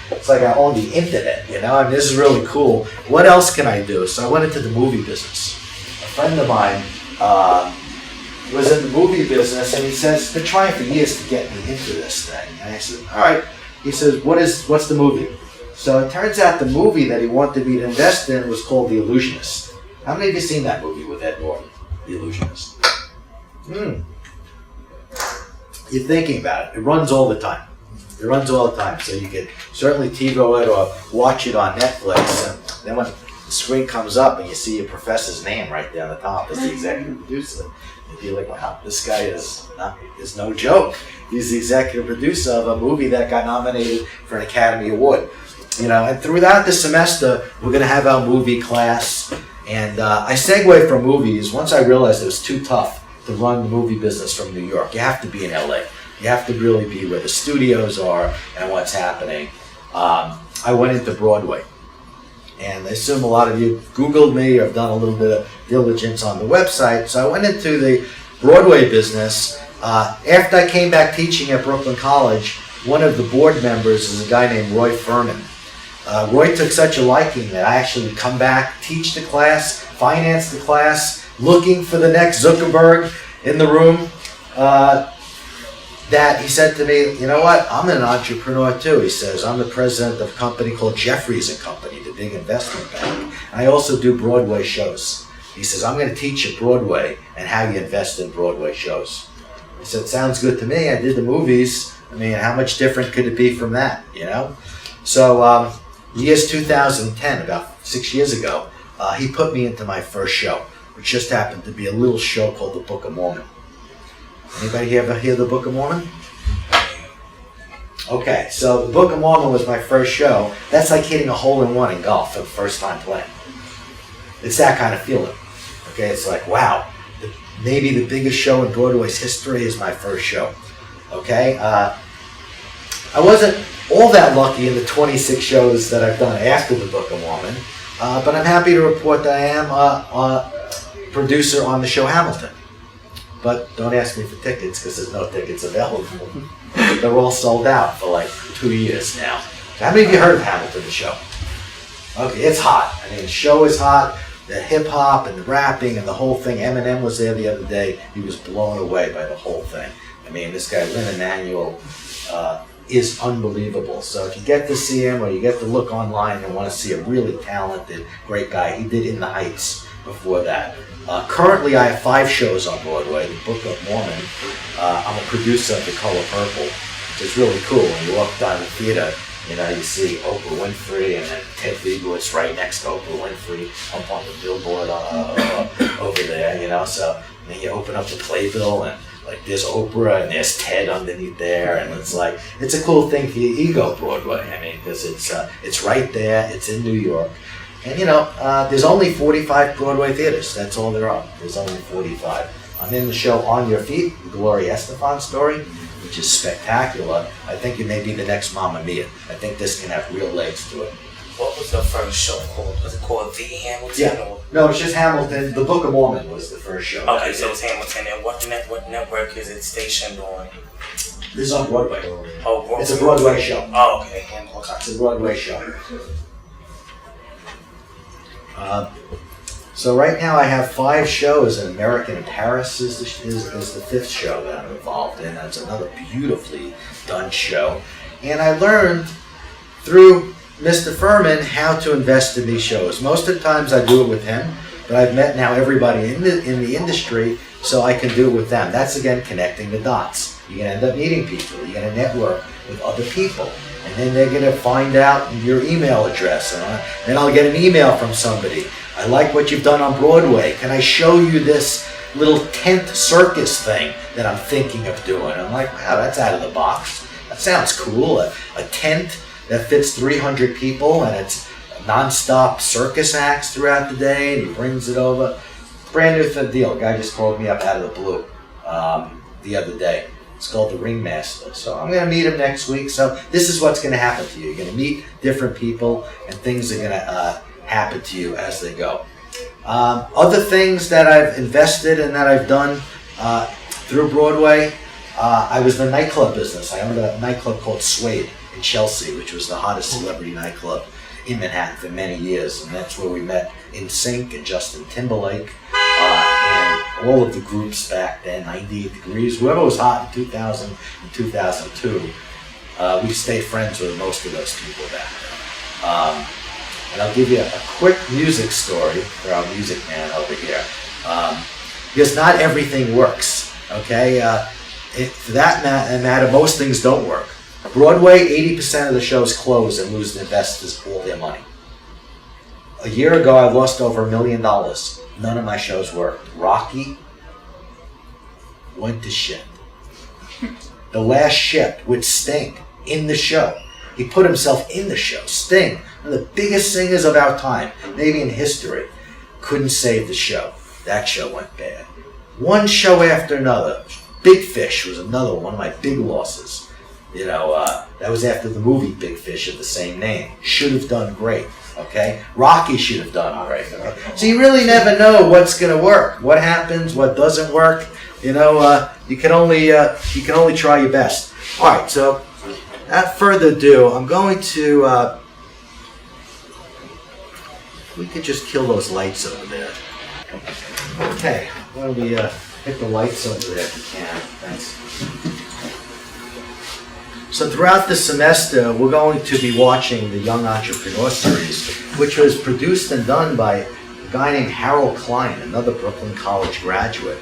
It's like I own the internet, you know, and this is really cool. What else can I do? So I went into the movie business. A friend of mine was in the movie business, and he says, been trying for years to get me into this thing. And I said, all right. He says, what's the movie? So it turns out the movie that he wanted me to invest in was called The Illusionist. How many of you seen that movie with Ed Norton, The Illusionist? You're thinking about it. It runs all the time. It runs all the time. So you can certainly TiVo it or watch it on Netflix. And then when screen comes up and you see your professor's name right there on the top as the executive producer. You'd be like, wow, this guy is no joke. He's the executive producer of a movie that got nominated for an Academy Award. You know, and throughout the semester, we're going to have our movie class. And I segued from movies once I realized it was too tough to run the movie business from New York. You have to be in LA. You have to really be where the studios are and what's happening. I went into Broadway. And I assume a lot of you Googled me or have done a little bit of diligence on the website. So I went into the Broadway business. After I came back teaching at Brooklyn College, one of the board members is a guy named Roy Furman. Roy took such a liking that I actually would come back, teach the class, finance the class, looking for the next Zuckerberg in the room. That he said to me, you know what, I'm an entrepreneur too. He says, I'm the president of a company called Jeffries & Company, the big investment bank. And I also do Broadway shows. He says, I'm going to teach at Broadway and how you invest in Broadway shows. I said, sounds good to me. I did the movies. I mean, how much different could it be from that, you know? So, years 2010, about 6 years ago, he put me into my first show, which just happened to be a little show called The Book of Mormon. Anybody ever hear the Book of Mormon? Okay, so the Book of Mormon was my first show. That's like hitting a hole-in-one in golf for the first time playing. It's that kind of feeling. Okay, it's like, wow, maybe the biggest show in Broadway's history is my first show. Okay, I wasn't all that lucky in the 26 shows that I've done after the Book of Mormon, but I'm happy to report that I am a producer on the show Hamilton. But don't ask me for tickets because there's no tickets available. They're all sold out for like 2 years now. How many of you heard of Hamilton, the show? Okay, it's hot. I mean, the show is hot. The hip hop and the rapping and the whole thing. Eminem was there the other day. He was blown away by the whole thing. I mean, this guy, Lin-Manuel, is unbelievable. So if you get to see him or you get to look online and want to see a really talented, great guy, he did In the Heights before that. Currently, I have 5 shows on Broadway, The Book of Mormon. I'm a producer of The Color Purple, which is really cool. When you walk down the theater, you know, you see Oprah Winfrey and then Ted Leibowitz right next to Oprah Winfrey up on the billboard over there, you know. So then you open up the playbill and like there's Oprah and there's Ted underneath there, and it's like, it's a cool thing for your ego, Broadway. I mean, because it's right there, it's in New York. And you know, there's only 45 Broadway theaters. That's all there are. There's only 45. I'm in the show On Your Feet, the Gloria Estefan story, which is spectacular. I think it may be the next Mamma Mia. I think this can have real legs to it. What was the first show called? Was it called The Hamilton? Yeah. Or? No, it's just Hamilton. The Book of Mormon was the first show. Okay, so it's Hamilton. And what network is it stationed on? This is on Broadway. Oh, Broadway. It's a Broadway show. Oh, okay. It's a Broadway show. So right now I have 5 shows, and American in Paris is the 5th show that I'm involved in. That's another beautifully done show. And I learned through Mr. Furman how to invest in these shows. Most of the times I do it with him, but I've met now everybody in the industry, so I can do it with them. That's again connecting the dots. You're going to end up meeting people. You're going to network with other people. And then they're going to find out your email address. And then I'll get an email from somebody. I like what you've done on Broadway. Can I show you this little tent circus thing that I'm thinking of doing? I'm like, wow, that's out of the box. That sounds cool. A tent that fits 300 people, and it's non-stop circus acts throughout the day, and he brings it over. Brand new deal. A guy just called me up out of the blue the other day. It's called The Ringmaster. So I'm going to meet him next week. So this is what's going to happen to you. You're going to meet different people, and things are going to happen to you as they go. Other things that I've invested in that I've done through Broadway, I was in the nightclub business. I owned a nightclub called Suede in Chelsea, which was the hottest celebrity nightclub in Manhattan for many years. And that's where we met NSYNC and Justin Timberlake. And all of the groups back then, 98 Degrees, whoever was hot in 2000 and 2002, we stayed friends with most of those people back then. And I'll give you a quick music story for our music man over here. Because not everything works, okay? For that matter, most things don't work. Broadway, 80% of the shows close and lose the investors all their money. A year ago, I lost over $1 million. None of my shows worked. Rocky went to shit. The Last Ship with Sting in the show. He put himself in the show. Sting, one of the biggest singers of our time, maybe in history, couldn't save the show. That show went bad. One show after another. Big Fish was another one of my big losses. You know, that was after the movie Big Fish of the same name. Should have done great. Okay, Rocky should have done great. Okay? So you really never know what's going to work, what happens, what doesn't work. You know, you can only try your best. All right, so without further ado, I'm going to. We could just kill those lights over there. Okay, why don't we hit the lights over there if you can? Thanks. So throughout the semester, we're going to be watching the Young Entrepreneur Series, which was produced and done by a guy named Harold Klein, another Brooklyn College graduate,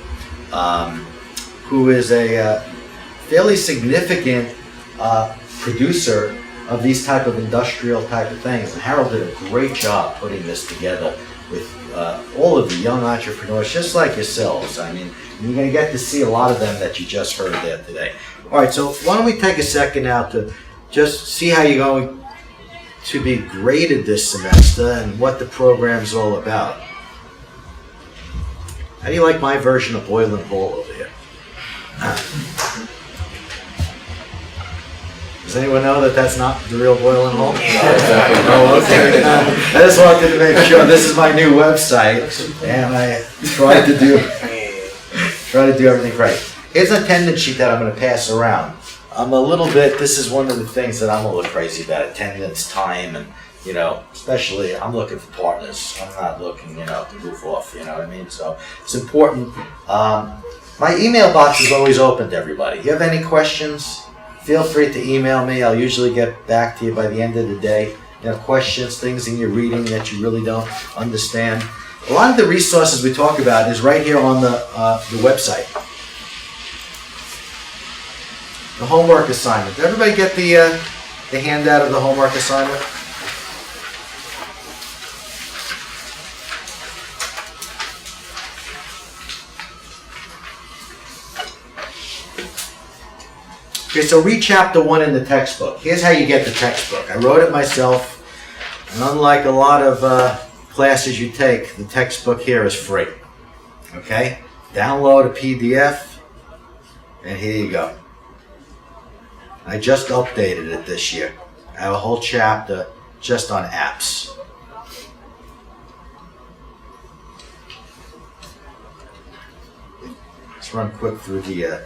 who is a fairly significant producer of these type of industrial type of things. And Harold did a great job putting this together with all of the young entrepreneurs, just like yourselves. I mean, you're going to get to see a lot of them that you just heard there today. All right, so why don't we take a second now to just see how you're going to be graded this semester and what the program's all about. How do you like my version of Boiling Hall over here? Does anyone know that that's not the real Boiling Hall? Oh, okay. I just wanted to make sure. This is my new website, and I tried to do everything right. Here's an attendance sheet that I'm going to pass around. This is one of the things that I'm a little crazy about, attendance, time, and, you know, especially I'm looking for partners. I'm not looking, to goof off, you know what I mean? So it's important. My email box is always open to everybody. If you have any questions, feel free to email me. I'll usually get back to you by the end of the day. You have questions, things in your reading that you really don't understand. A lot of the resources we talk about is right here on the website. The homework assignment. Did everybody get the handout of the homework assignment? Okay, so read chapter 1 in the textbook. Here's how you get the textbook. I wrote it myself, and unlike a lot of classes you take, the textbook here is free. Okay? Download a PDF, and here you go. I just updated it this year. I have a whole chapter just on apps. Let's run quick through the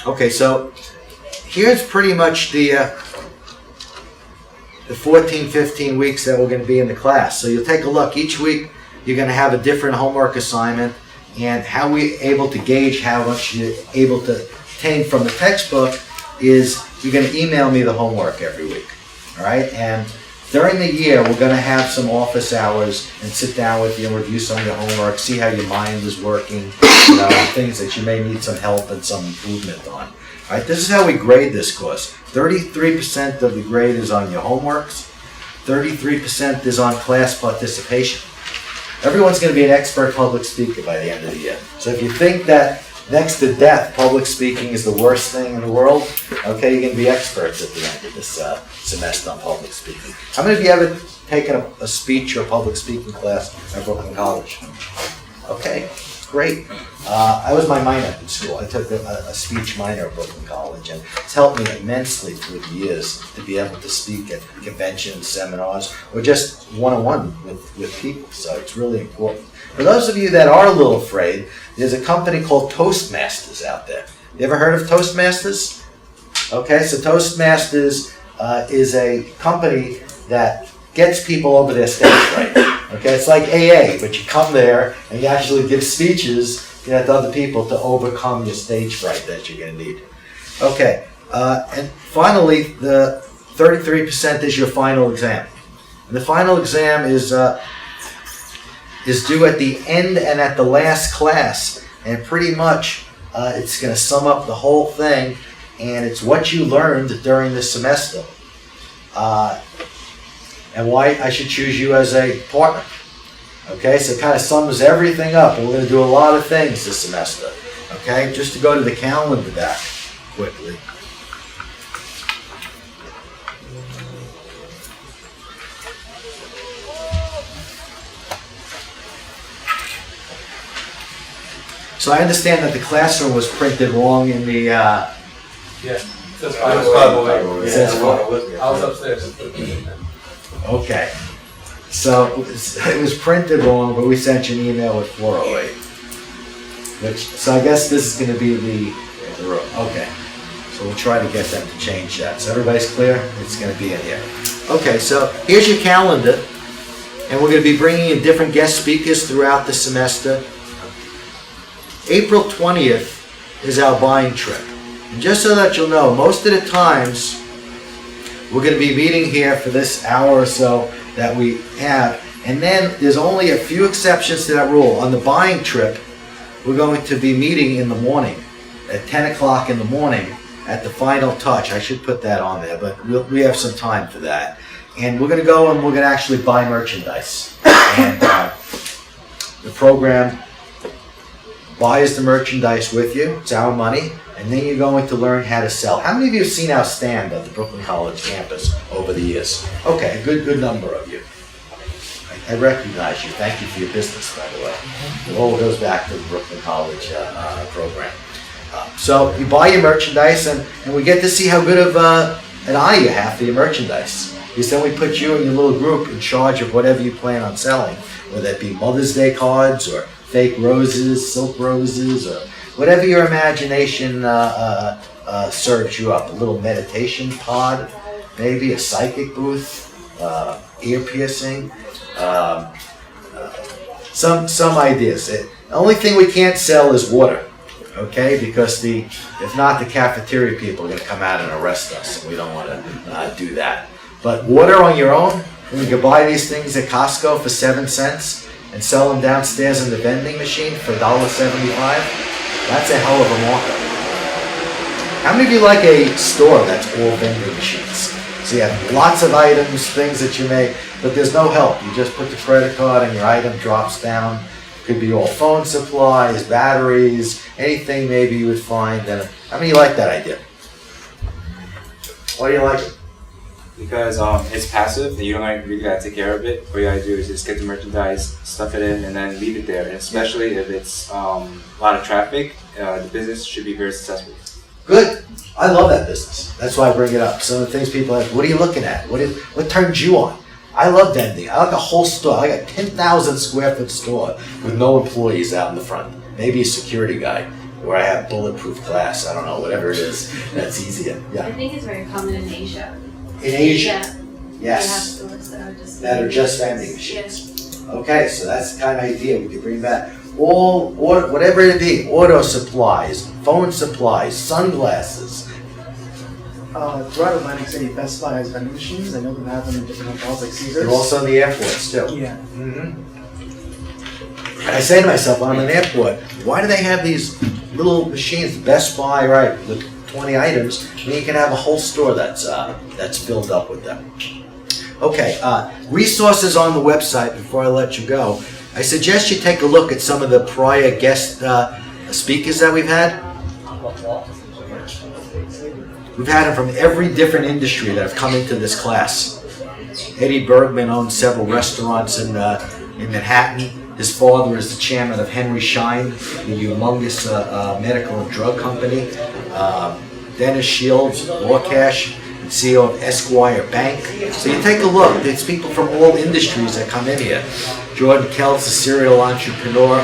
Okay, so here's pretty much the 14, 15 weeks that we're going to be in the class. So you'll take a look. Each week you're going to have a different homework assignment, and how we're able to gauge how much you're able to obtain from the textbook is you're going to email me the homework every week. All right? And during the year, we're going to have some office hours and sit down with you and review some of your homework, see how your mind is working, things that you may need some help and some improvement on. All right, this is how we grade this course. 33% of the grade is on your homeworks. 33% is on class participation. Everyone's going to be an expert public speaker by the end of the year. So if you think that next to death, public speaking is the worst thing in the world, okay, you're going to be experts at the end of this semester on public speaking. How many of you ever taken a speech or public speaking class at Brooklyn College? Okay, great. I was my minor in school. I took a speech minor at Brooklyn College, and it's helped me immensely through the years to be able to speak at conventions, seminars, or just one-on-one with people. So it's really important. For those of you that are a little afraid, there's a company called Toastmasters out there. You ever heard of Toastmasters? Okay, so Toastmasters is a company that gets people over their stage fright. Okay, it's like AA, but you come there and you actually give speeches to other people to overcome your stage fright that you're going to need. Okay, and finally, the 33% is your final exam. And the final exam is due at the end and at the last class, and pretty much It's going to sum up the whole thing, and it's what you learned during the semester. And why I should choose you as a partner. Okay, so it kind of sums everything up, and we're going to do a lot of things this semester. Okay, just to go to the calendar back quickly. So I understand that the classroom was printed wrong in the. Yeah. It says 508. It says I was upstairs. Okay. So it was printed wrong, but we sent you an email with 408. So I guess this is going to be the room. Okay. So we'll try to get them to change that. So everybody's clear? It's going to be in here. Okay, so here's your calendar. And we're going to be bringing in different guest speakers throughout the semester. April 20th is our buying trip. And just so that you'll know, most of the times we're going to be meeting here for this hour or so that we have. And then there's only a few exceptions to that rule. On the buying trip, we're going to be meeting in the morning at 10 o'clock in the morning at the final touch. I should put that on there, but we have some time for that. And we're going to go and we're going to actually buy merchandise. And the program buys the merchandise with you. It's our money. And then you're going to learn how to sell. How many of you have seen our stand at the Brooklyn College campus over the years? Okay, a good number of you. I recognize you. Thank you for your business, by the way. It all goes back to the Brooklyn College program. So you buy your merchandise, and we get to see how good of an eye you have for your merchandise. Because then we put you and your little group in charge of whatever you plan on selling, whether it be Mother's Day cards or fake roses, silk roses, or whatever your imagination serves you up. A little meditation pod, maybe a psychic booth, ear piercing, some ideas. The only thing we can't sell is water, okay? Because if not, the cafeteria people are going to come out and arrest us, and we don't want to do that. But water on your own, and you can buy these things at Costco for 7 cents and sell them downstairs in the vending machine for $1.75. That's a hell of a markup. How many of you like a store that's all vending machines? So you have lots of items, things that you make, but there's no help. You just put the credit card and your item drops down. Could be all phone supplies, batteries, anything maybe you would find. How many of you like that idea? Why do you like it? Because it's passive and you don't really gotta take care of it. All you gotta do is just get the merchandise, stuff it in, and then leave it there. And especially if it's a lot of traffic, the business should be very successful. Good. I love that business. That's why I bring it up. Some of the things people are like, what are you looking at? What turned you on? I love vending. I like a whole store. I got a 10,000 square foot store with no employees out in the front. Maybe a security guy where I have bulletproof glass. I don't know, whatever it is. That's easier. Yeah. I think it's very common in Asia. In Asia? Yeah. Yes. They have stores That are just vending machines. Okay, so that's the kind of idea we could bring back. Or whatever it be, auto supplies, phone supplies, sunglasses. Throughout Atlantic City, Best Buy has vending machines. I know they have them in different hotels like Caesars. They're also in the airports too. Yeah. I say to myself, when I'm in an airport, why do they have these little machines, Best Buy, right, with 20 items, and you can have a whole store that's filled up with them. Okay, resources on the website before I let you go. I suggest you take a look at some of the prior guest speakers that we've had. We've had them from every different industry that have come into this class. Eddie Bergman owns several restaurants in Manhattan. His father is the chairman of Henry Schein, the humongous medical and drug company. Dennis Shields, Law Cash, and CEO of Esquire Bank. So you take a look. There's people from all industries that come in here. Jordan Kelt's a serial entrepreneur.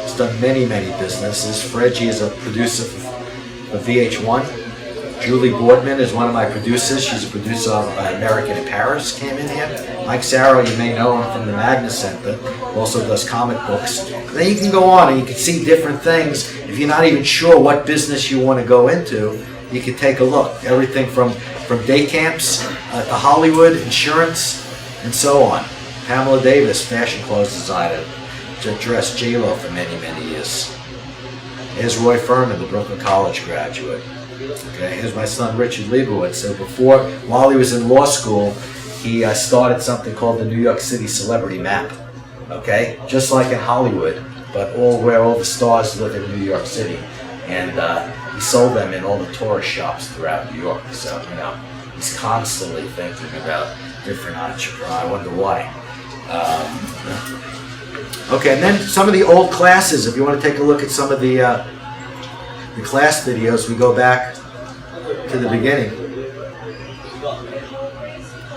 He's done many businesses. Freggie is a producer for VH1. Julie Boardman is one of my producers. She's a producer of American in Paris, came in here. Mike Sarro, you may know him from the Magna Center, also does comic books. And then you can go on and you can see different things. If you're not even sure what business you want to go into, you can take a look. Everything from day camps to Hollywood, insurance, and so on. Pamela Davis, fashion clothes designer, dressed J-Lo for many years. Here's Roy Furman, the Brooklyn College graduate. Okay, here's my son Richard Leibowitz. So while he was in law school, he started something called the New York City Celebrity Map. Okay, just like in Hollywood, but where all the stars live in New York City. And he sold them in all the tourist shops throughout New York. So, he's constantly thinking about different entrepreneurs. I wonder why. Okay, and then some of the old classes. If you want to take a look at some of the class videos, we go back to the beginning.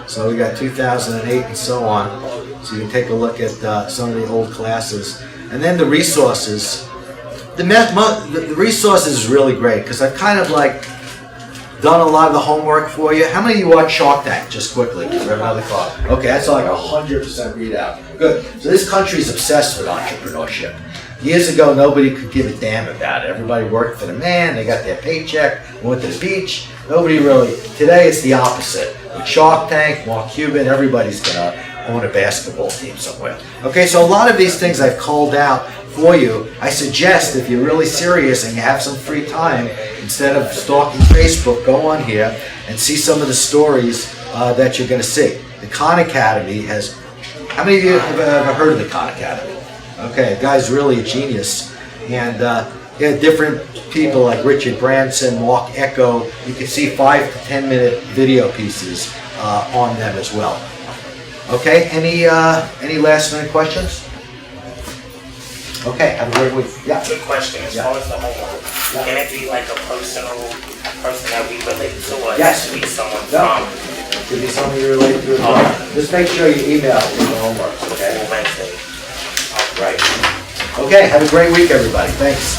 So we got 2008 and so on. So you can take a look at some of the old classes. And then the resources. The resources is really great because I've kind of like done a lot of the homework for you. How many of you watch Shark Tank? Just quickly, because we have another call. Okay, that's like 100% readout. Good. So this country is obsessed with entrepreneurship. Years ago, nobody could give a damn about it. Everybody worked for the man. They got their paycheck, went to the beach. Nobody really. Today, it's the opposite. With Shark Tank, Mark Cuban, everybody's gonna own a basketball team somewhere. Okay, so a lot of these things I've called out for you. I suggest if you're really serious and you have some free time, instead of stalking Facebook, go on here and see some of the stories that you're going to see. The Khan Academy has. How many of you have ever heard of the Khan Academy? Okay, the guy's really a genius, and different people like Richard Branson, Mark Echo. You can see 5 to 10 minute video pieces on them as well. Okay, any last minute questions? Okay, have a great week. Yeah. Good question. As far as the homework, can it be like a person that we relate to, or Yes. it should be someone No. from It could be something you relate to as well. Just make sure you email with the homework, okay? Wednesday? Right. Okay, have a great week, everybody. Thanks.